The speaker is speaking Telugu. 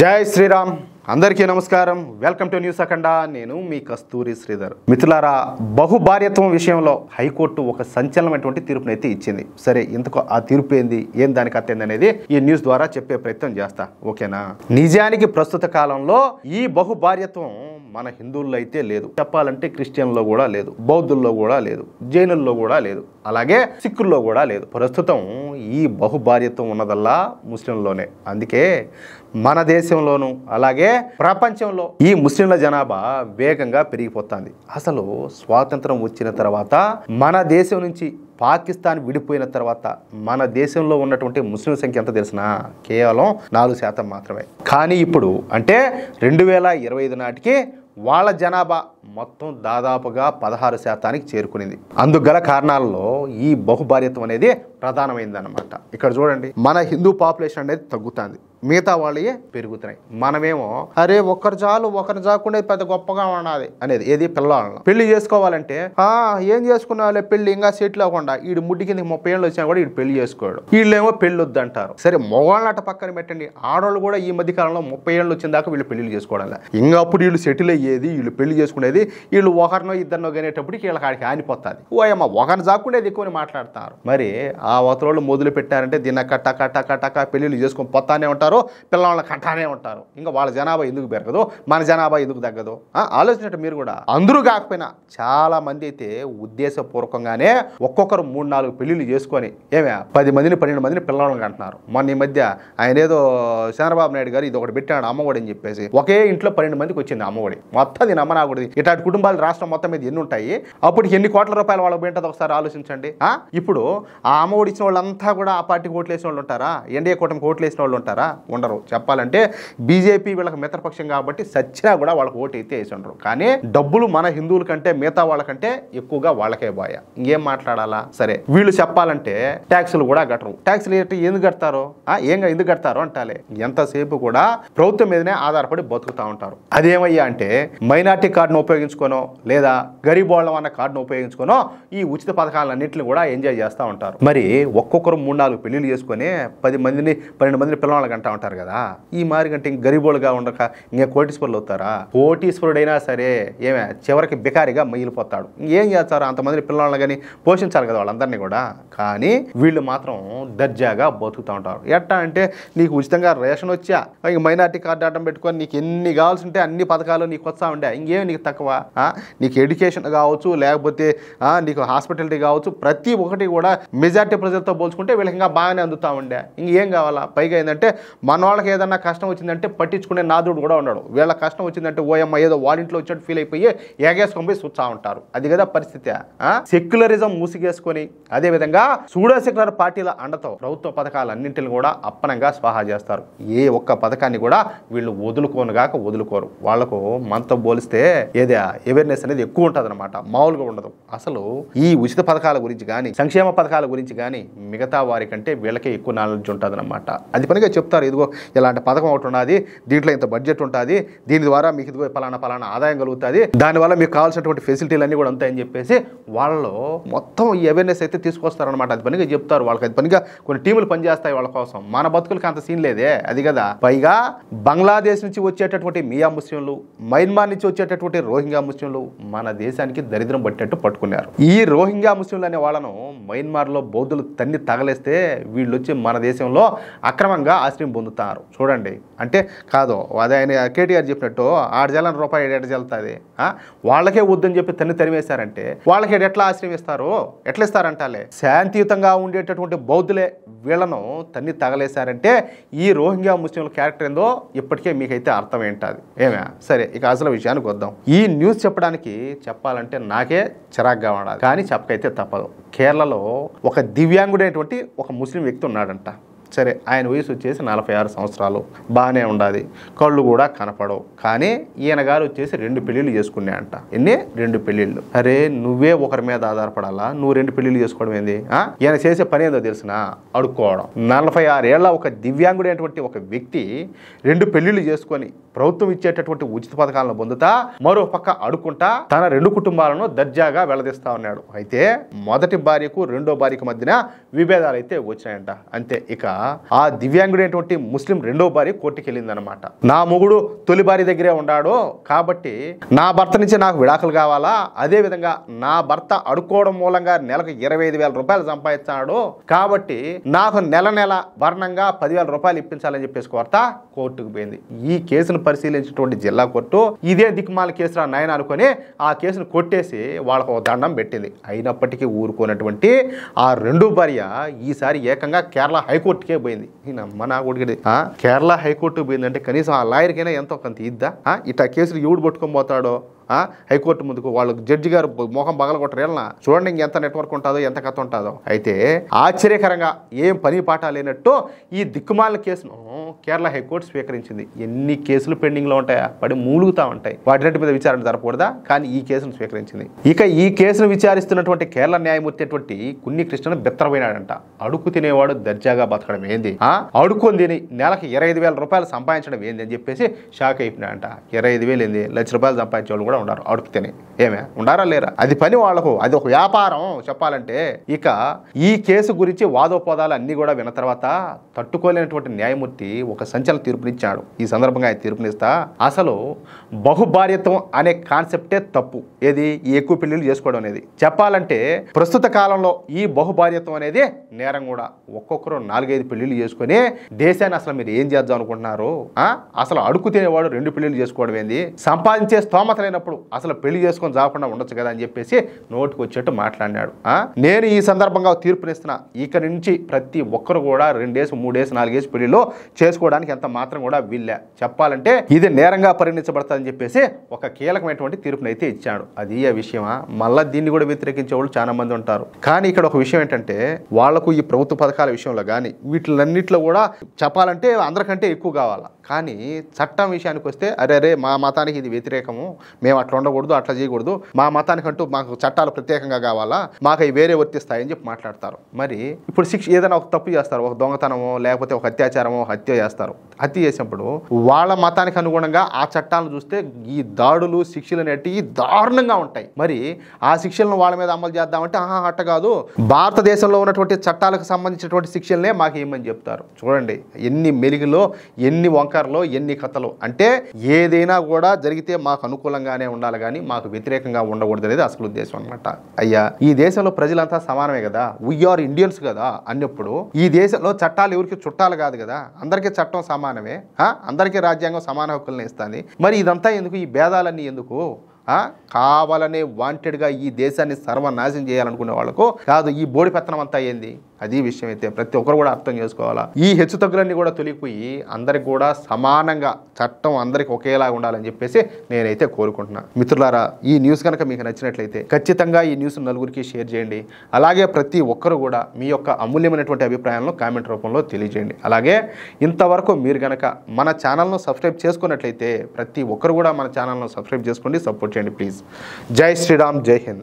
జై శ్రీరామ్ అందరికీ నమస్కారం. వెల్కమ్ టు న్యూస్ అఖండ. నేను మీ కస్తూరి శ్రీధర్. మిత్రులారా, బహుభార్యత్వం విషయంలో హైకోర్టు ఒక సంచలనమైనటువంటి తీర్పునైతే ఇచ్చింది. సరే, ఇంతకు ఆ తీర్పు ఏంది, ఏం దానికి అత్తేంది అనేది ఈ న్యూస్ ద్వారా చెప్పే ప్రయత్నం చేస్తా. ఓకేనా? నిజానికి ప్రస్తుత కాలంలో ఈ బహుభార్యత్వం మన హిందువుల్లో అయితే లేదు, చెప్పాలంటే క్రిస్టియన్లో కూడా లేదు, బౌద్ధుల్లో కూడా లేదు, జైనుల్లో కూడా లేదు, అలాగే సిక్కుల్లో కూడా లేదు. ప్రస్తుతం ఈ బహుభార్యత్వం ఉన్నదల్లా ముస్లింల్లోనే. అందుకే మన దేశంలోనూ అలాగే ప్రపంచంలో ఈ ముస్లింల జనాభా వేగంగా పెరిగిపోతుంది. అసలు స్వాతంత్రం వచ్చిన తర్వాత మన దేశం నుంచి పాకిస్తాన్ విడిపోయిన తర్వాత మన దేశంలో ఉన్నటువంటి ముస్లిం సంఖ్య ఎంత తెలిసినా కేవలం 4% మాత్రమే. కానీ ఇప్పుడు అంటే 2025 నాటికి వాళ్ళ జనాభా మొత్తం దాదాపుగా 16% చేరుకునింది. అందుకు గల కారణాలలో ఈ బహుభార్యత్వం అనేది ప్రధానమైందన్నమాట. ఇక్కడ చూడండి, మన హిందూ పాపులేషన్ అనేది తగ్గుతుంది, మిగతా వాళ్ళే పెరుగుతున్నాయి. మనమేమో అరే ఒకరు చాలు, ఒకరు చాకుండా పెద్ద గొప్పగా ఉన్నది అనేది ఏది పిల్లవాళ్ళని పెళ్లి చేసుకోవాలంటే ఏం చేసుకున్నావులే పెళ్లి, ఇంకా సెటిల్ అవ్వకుండా వీడు ముడ్డి కింద 30 ఏళ్ళు వచ్చినా కూడా వీడు పెళ్లి చేసుకోడు. వీళ్ళేమో పెళ్లి వద్దంటారు. సరే, మగవాళ్ళ అట పక్కన పెట్టండి, ఆడవాళ్ళు కూడా ఈ మధ్య కాలంలో 30 ఏళ్ళు వచ్చిన దాకా వీళ్ళు పెళ్లి చేసుకోవడం. ఇంకా అప్పుడు వీళ్ళు సెటిల్ అయ్యేది, వీళ్ళు పెళ్లి చేసుకునేది, వీళ్ళు ఒకరినో ఇద్దరినో కనేటప్పటికి వీళ్ళ కాడికి ఆనిపోతుంది. ఓయమ్మ ఒకరిని చాకుండేది ఎక్కువని మాట్లాడతారు. మరి ఆ అవతల మొదలు పెట్టారంటే దీన్ని కట్ట పెళ్లిళ్ళు చేసుకొని పోతానే ఉంటారు, పిల్లవాళ్ళని కంటానే ఉంటారు. ఇంకా వాళ్ళ జనాభా ఎందుకు పెరగదు, మన జనాభా ఎందుకు తగ్గదు ఆలోచించండి మీరు కూడా. అందరూ కాకపోయినా చాలా మంది అయితే ఉద్దేశపూర్వకంగానే ఒక్కొక్కరు 3-4 పెళ్లిళ్ళు చేసుకొని 10 మందిని 12 మందిని పిల్లవాళ్ళని కంటున్నారు. మొన్న ఈ మధ్య ఆయన ఏదో చంద్రబాబు నాయుడు గారు ఇది ఒకటి పెట్టాడు అమ్మఒడి అని చెప్పేసి, ఒకే ఇంట్లో 12 మందికి వచ్చింది అమ్మఒడి. మొత్తం దీని అమ్మనాగుడి. ఇట్లాంటి కుటుంబాలు రాష్ట్రం మొత్తం మీద ఎన్ని ఉంటాయి, అప్పుడు ఎన్ని కోట్ల రూపాయలు వాళ్ళకి పోయింటుంది ఒకసారి ఆలోచించండి. ఇప్పుడు ఆ అమ్మఒడి ఇచ్చిన వాళ్ళంతా కూడా ఆ పార్టీకి ఓట్లు వేసిన వాళ్ళు ఉంటారా, ఎన్డీఏ కూటమికి ఓట్లు వేసిన వాళ్ళు ఉంటారా? ఉండరు. చెప్పాలంటే బీజేపీ వీళ్ళకి మిత్రపక్షం కాబట్టి సచ్చినా కూడా వాళ్ళకి ఓటు అయితే వేసి ఉండరు. కానీ డబ్బులు మన హిందువుల కంటే మిగతా వాళ్ళకంటే ఎక్కువగా వాళ్ళకే పోయా. ఇంకేం మాట్లాడాలా? సరే, వీళ్ళు చెప్పాలంటే ట్యాక్సులు కూడా కట్టరు. ట్యాక్సులు ఎందుకు కడతారు, ఎందుకు కడతారు అంటాలే. ఎంతసేపు కూడా ప్రభుత్వం మీదనే ఆధారపడి బతుకుతూ ఉంటారు. అదేమయ్యా అంటే మైనార్టీ కార్డును ఉపయోగించుకోనో లేదా గరీబోళ్ళం అన్న కార్డును ఉపయోగించుకోనో ఈ ఉచిత పథకాలన్నింటిని కూడా ఎంజాయ్ చేస్తూ ఉంటారు. మరి ఒక్కొక్కరు 3-4 పెళ్లిళ్ళు చేసుకొని 10 మందిని 12 మందిని పిల్లవాళ్ళకి అంటా ఉంటారు కదా. ఈ మారి కంటే ఇంక గరీబోళ్ళుగా ఉండక ఇంకా కోటీశ్వరులు అవుతారా? కోటీశ్వరుడైనా సరే చివరికి బికారిగా మిగిలిపోతాడు. ఇంకేం చేస్తారు? అంతమందిని పిల్లవాళ్ళని కానీ పోషించాలి కదా వాళ్ళందరినీ కూడా. కానీ వీళ్ళు మాత్రం దర్జాగా బతుకుతూ ఉంటారు. ఎట్టా అంటే నీకు ఉచితంగా రేషన్ వచ్చా, ఇంక మైనార్టీ కార్డు అడ్డం పెట్టుకొని నీకు ఎన్ని కావాల్సి ఉంటే అన్ని పథకాలు నీకు వస్తా ఉండే, ఇంకేం నీకు తక్కువ? నీకు ఎడ్యుకేషన్ కావచ్చు, లేకపోతే నీకు హాస్పిటాలిటీ కావచ్చు, ప్రతి ఒక్కటి కూడా మెజార్టీ ప్రజలతో పోల్చుకుంటే వీళ్ళకి ఇంకా బాగానే అందుతూ ఉండే. ఇంకేం కావాలా? పైగా ఏంటంటే మన వాళ్ళకి ఏదన్నా కష్టం వచ్చిందంటే పట్టించుకునే నాదుడు కూడా ఉన్నాడు. వీళ్ళ కష్టం వచ్చిందంటే ఓయమ్మ ఏదో వాళ్ళ ఇంట్లో వచ్చినట్టు ఫీల్ అయిపోయి ఏగేసుకొని పోయి చూస్తూ ఉంటారు. అది కదా పరిస్థితి. సెక్యులరిజం మూసిగేసుకొని అదేవిధంగా సూడో సెక్యులర్ పార్టీల అండతో ప్రభుత్వ పథకాలన్నింటిని కూడా అప్పనంగా స్వాహా చేస్తారు. ఏ ఒక్క పథకాన్ని కూడా వీళ్ళు వదులుకోరు. వాళ్లకు మనతో పోలిస్తే ఏదే అవేర్నెస్ అనేది ఎక్కువ ఉంటుంది అనమాట, మామూలుగా ఉండదు. అసలు ఈ ఉచిత పథకాల గురించి కానీ సంక్షేమ పథకాల గురించి కానీ మిగతా వారి కంటే వీళ్ళకే ఎక్కువ నాలెడ్జ్ ఉంటుంది అనమాట. అది పనిగా చెప్తారు, ఇదిగో ఇలాంటి పథకం ఒకటి ఉన్నది, దీంట్లో ఇంత బడ్జెట్ ఉంటుంది, దీని ద్వారా మీకు ఇదిగో పలానా ఆదాయం కలుగుతుంది, దానివల్ల మీకు కావాల్సినటువంటి ఫెసిలిటీలు అన్నీ కూడా ఉంటాయని చెప్పేసి వాళ్ళు మొత్తం ఈ అవేర్నెస్ అయితే తీసుకొస్తారనమాట. అది పనిగా చెప్తారు. వాళ్ళకి అది పనిగా కొన్ని టీములు పనిచేస్తాయి వాళ్ళ కోసం. మన బతుకులకి అంత సీన్ లేదే, అది కదా. పైగా బంగ్లాదేశ్ నుంచి వచ్చేటటువంటి మియా ముస్లింలు, మయన్మార్ నుంచి వచ్చేటటువంటి రోహింగ్యా ముస్లింలు మన దేశానికి దరిద్రం పట్టినట్టు పట్టుకున్నారు. ఈ రోహింగ్యా ముస్లింలు అనే వాళ్ళను మయన్మార్లో బౌద్ధులు తన్ని తగలేస్తే వీళ్ళు వచ్చి మన దేశంలో అక్రమంగా ఆశ్రయం పొందుతారు. చూడండి, అంటే కాదు అదే ఆయన కేటీఆర్ చెప్పినట్టు 6 జలం రూపాయి 7 జల్లుతుంది, వాళ్ళకే వద్దని చెప్పి తన్ని తరిమేశారంటే వాళ్ళకి ఎట్లా ఆశ్రయం ఇస్తారు? ఎట్లా ఇస్తారంటాలే? శాంతియుతంగా ఉండేటటువంటి బౌద్ధులే వీళ్ళను తన్ని తగలేశారంటే ఈ రోహింగ్యా ముస్లింల క్యారెక్టర్ ఏందో ఇప్పటికే మీకైతే అర్థం ఏంటది. సరే, ఇక అసలు విషయానికి వద్దాం. ఈ న్యూస్ చెప్పాలంటే నాకే చిరాగ్గా ఉండాలి, కానీ చెప్పకైతే తప్పదు. కేరళలో ఒక దివ్యాంగుడైనటువంటి ఒక ముస్లిం వ్యక్తి ఉన్నాడంట. సరే, ఆయన వయసు వచ్చేసి 46 సంవత్సరాలు, బాగానే ఉండాలి, కళ్ళు కూడా కనపడవు. కానీ ఈయన గారు వచ్చేసి 2 పెళ్ళిళ్ళు చేసుకున్నా అంట. 2 పెళ్ళిళ్ళు. అరే నువ్వే ఒకరి మీద ఆధారపడాలా, నువ్వు 2 పెళ్ళిళ్ళు చేసుకోవడం ఏంది? ఈయన చేసే పని ఏందో తెలిసిన అడుక్కోవడం. 46 ఏళ్ల ఒక దివ్యాంగుడైనటువంటి ఒక వ్యక్తి 2 పెళ్ళిళ్ళు చేసుకొని ప్రభుత్వం ఇచ్చేటటువంటి ఉచిత పథకాలను పొందుతా మరో పక్క అడుక్కుంటా తన 2 కుటుంబాలను దర్జాగా వెళ్లదీస్తా ఉన్నాడు. అయితే మొదటి భార్యకు రెండో భార్యకు మధ్యన విభేదాలు అయితే వచ్చాయంట. అంతే, ఇక ఆ దివ్యాంగుడైనటువంటి ముస్లిం రెండో భార్య కోర్టుకి వెళ్ళిందనమాట. నా మొగుడు తొలి భార్య దగ్గరే ఉన్నాడు కాబట్టి నా భర్త నుంచి నాకు విడాకులు కావాలా, అదే విధంగా నా భర్త అడుక్కోవడం మూలంగా నెలకు 25,000 రూపాయలు సంపాదించాడు కాబట్టి నాకు నెల నెల భరణంగా 10,000 రూపాయలు ఇప్పించాలని చెప్పేసి కోర్టుకు పోయింది. ఈ కేసును పరిశీలించినటువంటి జిల్లా కోర్టు ఇదే దిక్కుమాల కేసురా నాయన అనుకొని ఆ కేసును కొట్టేసి వాళ్ళకు దండం పెట్టింది. అయినప్పటికీ ఊరుకోనటువంటి ఆ రెండో భార్య ఈసారి ఏకంగా కేరళ హైకోర్టుకే పోయింది. నా కొడుకు కేరళ హైకోర్టుకు పోయిందంటే కనీసం ఆ లాయర్కైనా ఎంతో కొంత ఇద్దా? ఇట్లా కేసులు ఎవడు పట్టుకొని పోతాడో హైకోర్టు ముందుకు వాళ్ళు జడ్జి గారు మొహం పగలగొట్టరేళ్ళనా చూడండి ఇంకెంత నెట్వర్క్ ఉంటుందో ఎంత కథ ఉంటుందో. అయితే ఆశ్చర్యకరంగా ఏం పని పాట లేనట్టు ఈ దిక్కుమాల కేసును కేరళ హైకోర్టు స్వీకరించింది. ఎన్ని కేసులు పెండింగ్లో ఉంటాయా, పడి మూలుగుతా ఉంటాయి, వాటిన్నిటి మీద విచారణ జరపకూడదా? కానీ ఈ కేసును స్వీకరించింది. ఇక ఈ కేసును విచారిస్తున్నటువంటి కేరళ న్యాయమూర్తి అటువంటి కున్ని కృష్ణను బెత్తరపోయినాడంట. అడుక్కు తినేవాడు దర్జాగా బతకడం ఏంది, అడుక్కొని తిని నెలకు 25,000 రూపాయలు సంపాదించడం ఏంది అని చెప్పేసి షాక్ అయిపోయినాడంట. 25,000 ఏంది, ₹1,00,000 సంపాదించే వాళ్ళు కూడా ఉన్నారు అడుగుతేనే. ఏమే ఉండారా లేరా? అది పని వాళ్లకు, అది ఒక వ్యాపారం చెప్పాలంటే. ఇక ఈ కేసు గురించి వాదోపవాదాలు అన్ని కూడా విన్న తర్వాత తట్టుకోలేనటువంటి న్యాయమూర్తి ఒక సంచలన తీర్పునిచ్చాడు. ఈ సందర్భంగా ఆయన తీర్పునిస్తా అసలు బహుభార్యత్వం అనే కాన్సెప్టే తప్పు. ఏది ఈ ఎక్కువ పెళ్లిళ్ళు చేసుకోవడం అనేది. చెప్పాలంటే ప్రస్తుత కాలంలో ఈ బహుభార్యత్వం అనేది నేరం కూడా. ఒక్కొక్కరు 4-5 పెళ్లిళ్ళు చేసుకుని దేశాన్ని అసలు మీరు ఏం చేద్దాం అనుకుంటున్నారు? అసలు అడుగు తినేవాడు 2 పెళ్లిళ్ళు చేసుకోవడం ఏంది? సంపాదించే స్తోమత లేనప్పుడు అసలు పెళ్లి చేసుకొని జాకుండా ఉండొచ్చు కదా అని చెప్పేసి నోటికి వచ్చేట్టు మాట్లాడినాడు. నేను ఈ సందర్భంగా తీర్పునిస్తున్నా, ఇక నుంచి ప్రతి ఒక్కరు కూడా 2 ఏసు 3 ఏసు 4 ఏసు పెళ్లిలో చేసుకోవడానికి ఎంత మాత్రం కూడా వీళ్ళే. చెప్పాలంటే ఇది నేరంగా పరిగణించబడతాదని చెప్పేసి ఒక కీలకమైనటువంటి తీర్పునైతే ఇచ్చాడు. అది ఆ విషయమా? మళ్ళా దీన్ని కూడా వ్యతిరేకించే వాళ్ళు చాలా మంది ఉంటారు. కానీ ఇక్కడ ఒక విషయం ఏంటంటే వాళ్లకు ఈ ప్రభుత్వ పథకాల విషయంలో కానీ వీటిలన్నింటిలో కూడా చెప్పాలంటే అందరికంటే ఎక్కువ కావాలా. కానీ చట్టం విషయానికి వస్తే అరే మా మతానికి ఇది వ్యతిరేకము, మేము అట్లా ఉండకూడదు, అట్లా చేయకూడదు, మా మతానికంటూ మాకు చట్టాలు ప్రత్యేకంగా కావాలా, మాకు అవి వేరే వర్తిస్తాయని చెప్పి మాట్లాడతారు. మరి ఇప్పుడు శిక్ష ఏదైనా ఒక తప్పు చేస్తారు, ఒక దొంగతనమో లేకపోతే ఒక అత్యాచారమో హత్య చేస్తారు. హత్య చేసినప్పుడు వాళ్ళ మతానికి అనుగుణంగా ఆ చట్టాలను చూస్తే ఈ దాడులు శిక్షలు అనేటివి దారుణంగా ఉంటాయి. మరి ఆ శిక్షలను వాళ్ళ మీద అమలు చేద్దామంటే అట్ట కాదు, భారతదేశంలో ఉన్నటువంటి చట్టాలకు సంబంధించినటువంటి శిక్షలనే మాకు ఏమని చెప్తారు. చూడండి ఎన్ని మెలుగులో, ఎన్ని వంకరలో, ఎన్ని కథలు. అంటే ఏదైనా కూడా జరిగితే మాకు అనుకూలంగానే ఉండాలి కానీ మాకు వ్యతిరేకంగా ఉండకూడదు అనేది అసలు ఉద్దేశం అనమాట. అయ్యా ఈ దేశంలో ప్రజలంతా సమానమే కదా, వీఆర్ ఇండియన్స్ కదా అన్నప్పుడు ఈ దేశంలో చట్టాలు ఎవరికి చుట్టాలు కాదు కదా, అందరికీ చట్టం సమానమే, అందరికీ రాజ్యాంగం సమాన హక్కులను ఇస్తుంది. మరి ఇదంతా ఎందుకు, ఈ భేదాలన్నీ ఎందుకు? కావాలనే వాంటెడ్గా ఈ దేశాన్ని సర్వనాశనం చేయాలనుకునే వాళ్ళకు కాదు. ఈ బోడి పెత్తనం అంతా ఏంది, అది విషయం అయితే ప్రతి ఒక్కరు కూడా అర్థం చేసుకోవాలా. ఈ హెచ్చు తగ్గులన్నీ కూడా తొలిగిపోయి అందరికి కూడా సమానంగా చట్టం అందరికి ఒకేలా ఉండాలని చెప్పేసి నేనైతే కోరుకుంటున్నా. మిత్రులారా, ఈ న్యూస్ కనుక మీకు నచ్చినట్లయితే ఖచ్చితంగా ఈ న్యూస్ నలుగురికి షేర్ చేయండి. అలాగే ప్రతి ఒక్కరు కూడా మీ యొక్క అమూల్యమైనటువంటి అభిప్రాయాలను కామెంట్ రూపంలో తెలియజేయండి. అలాగే ఇంతవరకు మీరు కనుక మన ఛానల్ను సబ్స్క్రైబ్ చేసుకున్నట్లయితే ప్రతి ఒక్కరు కూడా మన ఛానల్ను సబ్స్క్రైబ్ చేసుకోండి, సపోర్ట్ చేయండి ప్లీజ్. జై శ్రీరామ్, జై హింద్.